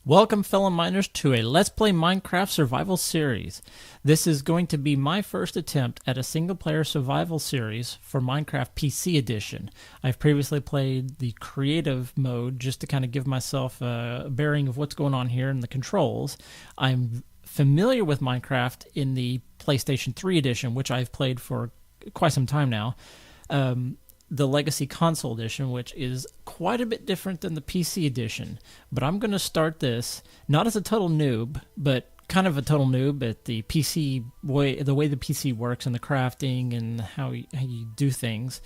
Welcome, fellow miners, to a Let's Play Minecraft Survival series. This is going to be my first attempt at a single-player survival series for Minecraft PC Edition. I've previously played the creative mode just to kind of give myself a bearing of what's going on here and the controls. I'm familiar with Minecraft in the PlayStation 3 edition, which I've played for quite some time now. The Legacy Console Edition, which is quite a bit different than the PC Edition. But I'm going to start this, not as a total noob, but kind of a total noob at the PC way, the way the PC works and the crafting and how you do things.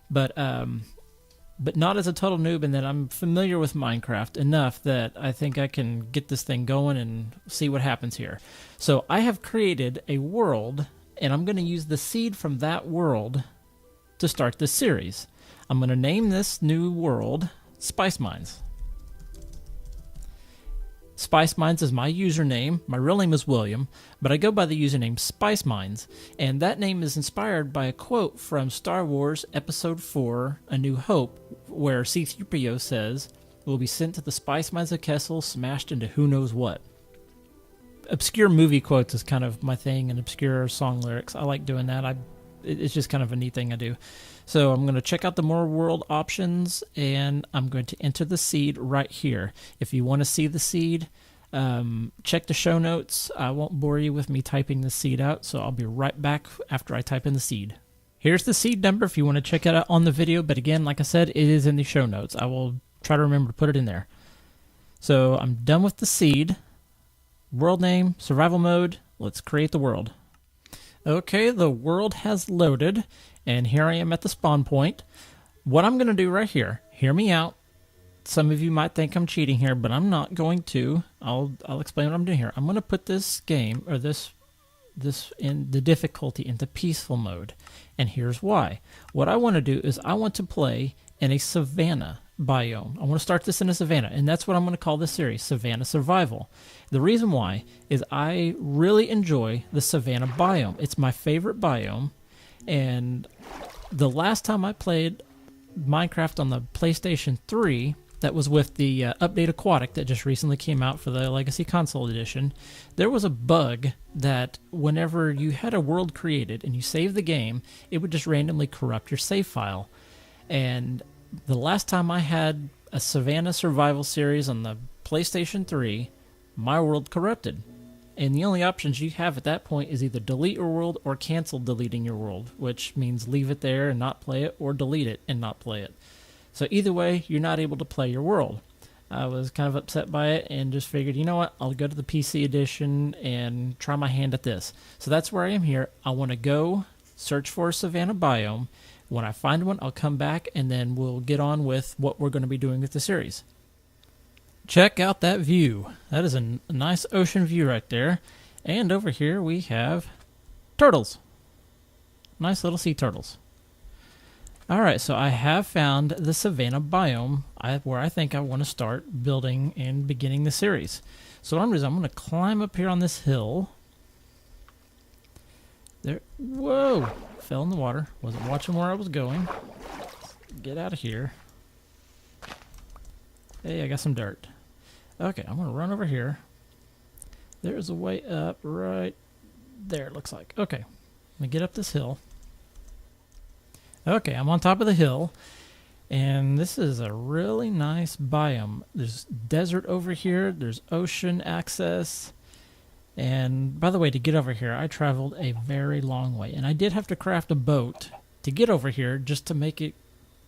But not as a total noob, and that I'm familiar with Minecraft enough that I think I can get this thing going and see what happens here. So I have created a world, and I'm going to use the seed from that world to start this series. I'm going to name this new world Spice Mines. Spice Mines is my username. My real name is William, but I go by the username Spice Mines, and that name is inspired by a quote from Star Wars Episode 4, A New Hope, where C-3PO says, "We'll be sent to the Spice Mines of Kessel, smashed into who knows what." Obscure movie quotes is kind of my thing, and obscure song lyrics. I like doing that. It's just kind of a neat thing I do. So I'm going to check out the more world options, and I'm going to enter the seed right here. If you want to see the seed, check the show notes. I won't bore you with me typing the seed out, so I'll be right back after I type in the seed. Here's the seed number if you want to check it out on the video, but again, like I said, it is in the show notes. I will try to remember to put it in there. So I'm done with the seed. World name, survival mode. Let's create the world. Okay, the world has loaded, and here I am at the spawn point. What I'm going to do right here, hear me out. Some of you might think I'm cheating here, but I'm not going to. I'll explain what I'm doing here. I'm going to put this game, or this in the difficulty into peaceful mode, and here's why. What I want to do is I want to play in a savanna biome. I want to start this in a savanna, and that's what I'm going to call this series, Savanna Survival. The reason why is I really enjoy the savanna biome. It's my favorite biome, and the last time I played Minecraft on the PlayStation 3, that was with the Update Aquatic that just recently came out for the Legacy Console Edition, there was a bug that whenever you had a world created and you saved the game, it would just randomly corrupt your save file. And the last time I had a Savanna Survival series on the PlayStation 3, my world corrupted. And the only options you have at that point is either delete your world or cancel deleting your world, which means leave it there and not play it, or delete it and not play it. So either way, you're not able to play your world. I was kind of upset by it and just figured, you know what, I'll go to the PC edition and try my hand at this. So that's where I am here. I want to go search for a savanna biome. When I find one, I'll come back, and then we'll get on with what we're going to be doing with the series. Check out that view. That is a nice ocean view right there. And over here we have turtles. Nice little sea turtles. Alright, so I have found the savanna biome where I think I want to start building and beginning the series. So what I'm going to climb up here on this hill. There. Whoa! Fell in the water. Wasn't watching where I was going. Get out of here. Hey, I got some dirt. Okay, I'm going to run over here. There's a way up right there, it looks like. Okay, let me get up this hill. Okay, I'm on top of the hill, and this is a really nice biome. There's desert over here. There's ocean access. And by the way, to get over here, I traveled a very long way. And I did have to craft a boat to get over here just to make it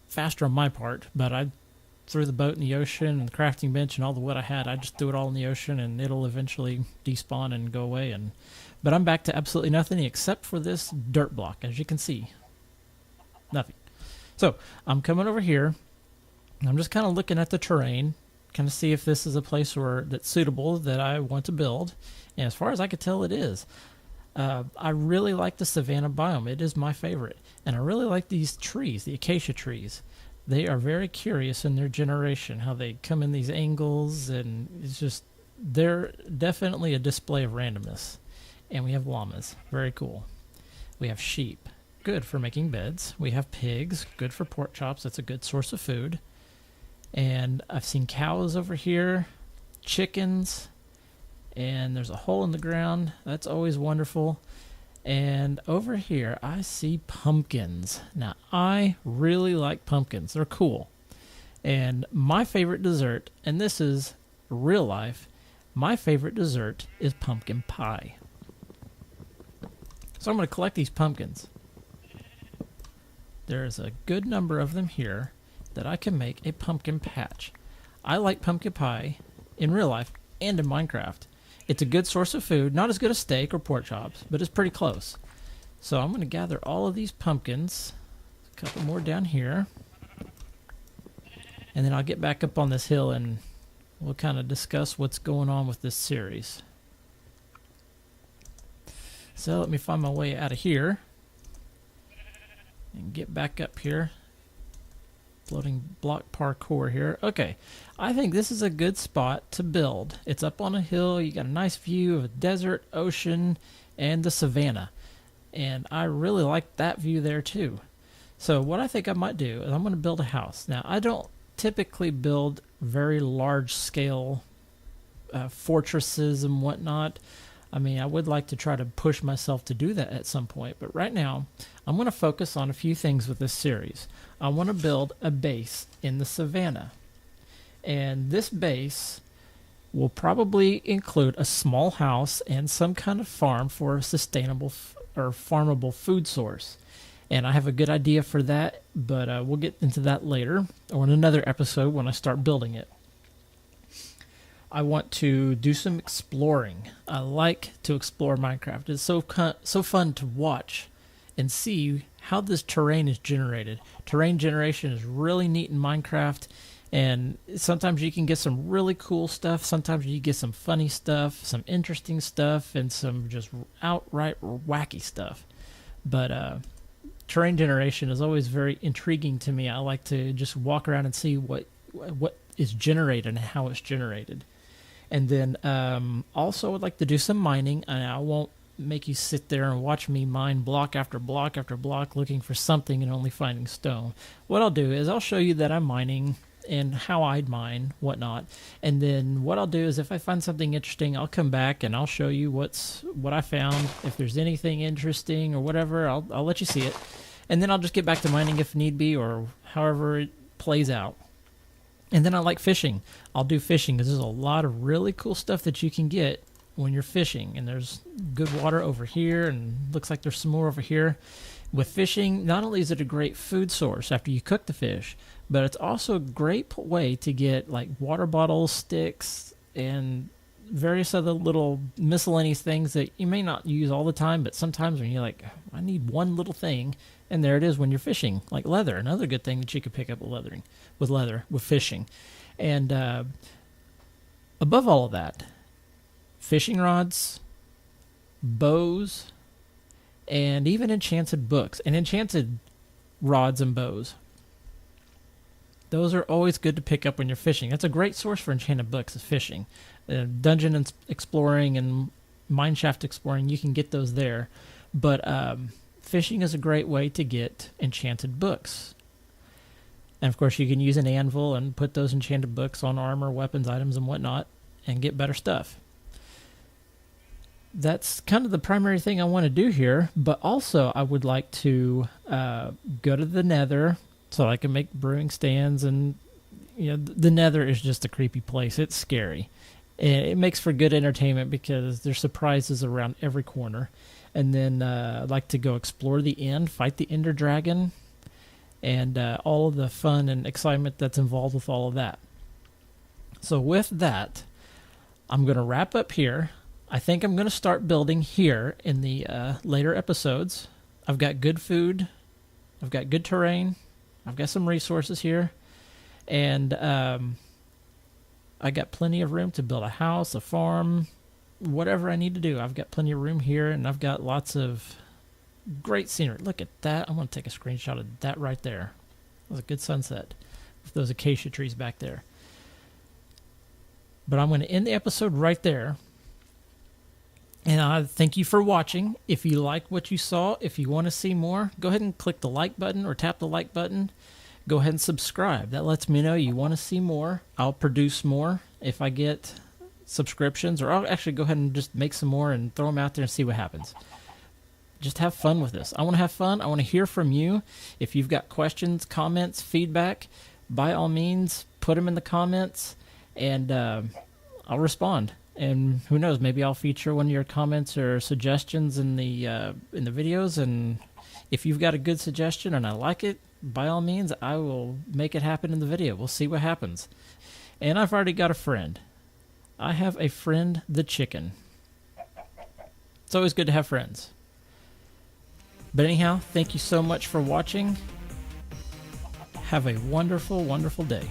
faster on my part. But I threw the boat in the ocean, and the crafting bench and all the wood I had, I just threw it all in the ocean, and it'll eventually despawn and go away. But I'm back to absolutely nothing except for this dirt block, as you can see. Nothing. So I'm coming over here. I'm just kind of looking at the terrain, kind of see if this is a place that's suitable that I want to build. And as far as I could tell, it is. I really like the savanna biome. It is my favorite. And I really like these trees, the acacia trees. They are very curious in their generation, how they come in these angles, and it's just, they're definitely a display of randomness. And we have llamas. Very cool. We have sheep. Good for making beds. We have pigs. Good for pork chops. That's a good source of food. And I've seen cows over here. chickens, and there's a hole in the ground. That's always wonderful. And over here, I see pumpkins. Now, I really like pumpkins. They're cool. And my favorite dessert, and this is real life, my favorite dessert is pumpkin pie. So I'm going to collect these pumpkins. There's a good number of them here that I can make a pumpkin patch. I like pumpkin pie in real life and in Minecraft. It's a good source of food, not as good as steak or pork chops, but it's pretty close. So I'm going to gather all of these pumpkins, a couple more down here, and then I'll get back up on this hill and we'll kind of discuss what's going on with this series. So let me find my way out of here and get back up here. Floating block parkour here. Okay, I think this is a good spot to build. It's up on a hill. You got a nice view of a desert, ocean, and the savannah. And I really like that view there too. So what I think I might do is I'm going to build a house. Now, I don't typically build very large scale fortresses and whatnot. I mean, I would like to try to push myself to do that at some point, but right now I'm going to focus on a few things with this series. I want to build a base in the savannah, and this base will probably include a small house and some kind of farm for a sustainable or farmable food source. And I have a good idea for that, but we'll get into that later or in another episode when I start building it. I want to do some exploring. I like to explore Minecraft. It's so fun to watch and see how this terrain is generated. Terrain generation is really neat in Minecraft, and sometimes you can get some really cool stuff. Sometimes you get some funny stuff, some interesting stuff, and some just outright wacky stuff. But terrain generation is always very intriguing to me. I like to just walk around and see what is generated and how it's generated. And then also I'd like to do some mining, and I won't make you sit there and watch me mine block after block after block looking for something and only finding stone. What I'll do is I'll show you that I'm mining and how I'd mine, whatnot. And then what I'll do is if I find something interesting, I'll come back and I'll show you what I found. If there's anything interesting or whatever, I'll let you see it. And then I'll just get back to mining if need be, or however it plays out. And then I like fishing. I'll do fishing because there's a lot of really cool stuff that you can get when you're fishing. And there's good water over here, and looks like there's some more over here. With fishing, not only is it a great food source after you cook the fish, but it's also a great way to get like water bottles, sticks, and various other little miscellaneous things that you may not use all the time, but sometimes when you're like, I need one little thing, and there it is when you're fishing, like leather, another good thing that you could pick up with fishing. And above all of that, fishing rods, bows, and even enchanted books and enchanted rods and bows. Those are always good to pick up when you're fishing. That's a great source for enchanted books is fishing. Dungeon exploring and mineshaft exploring, you can get those there. But fishing is a great way to get enchanted books. And of course, you can use an anvil and put those enchanted books on armor, weapons, items, and whatnot, and get better stuff. That's kind of the primary thing I want to do here, but also I would like to go to the Nether so I can make brewing stands. And the Nether is just a creepy place. It's scary. And it makes for good entertainment because there's surprises around every corner. And then I'd like to go explore the end, fight the Ender Dragon, and all of the fun and excitement that's involved with all of that. So with that, I'm going to wrap up here. I think I'm going to start building here in the later episodes. I've got good food. I've got good terrain. I've got some resources here. And I got plenty of room to build a house, a farm, whatever I need to do. I've got plenty of room here, and I've got lots of great scenery. Look at that. I'm going to take a screenshot of that right there. That was a good sunset with those acacia trees back there. But I'm going to end the episode right there. And I thank you for watching. If you like what you saw, if you want to see more, go ahead and click the like button or tap the like button. Go ahead and subscribe. That lets me know you want to see more. I'll produce more if I get subscriptions, or I'll actually go ahead and just make some more and throw them out there and see what happens. Just have fun with this. I want to have fun. I want to hear from you. If you've got questions, comments, feedback, by all means, put them in the comments, and I'll respond. And who knows, maybe I'll feature one of your comments or suggestions in the videos. And if you've got a good suggestion and I like it, by all means, I will make it happen in the video. We'll see what happens. And I've already got a friend. I have a friend, the chicken. It's always good to have friends. But anyhow, thank you so much for watching. Have a wonderful, wonderful day.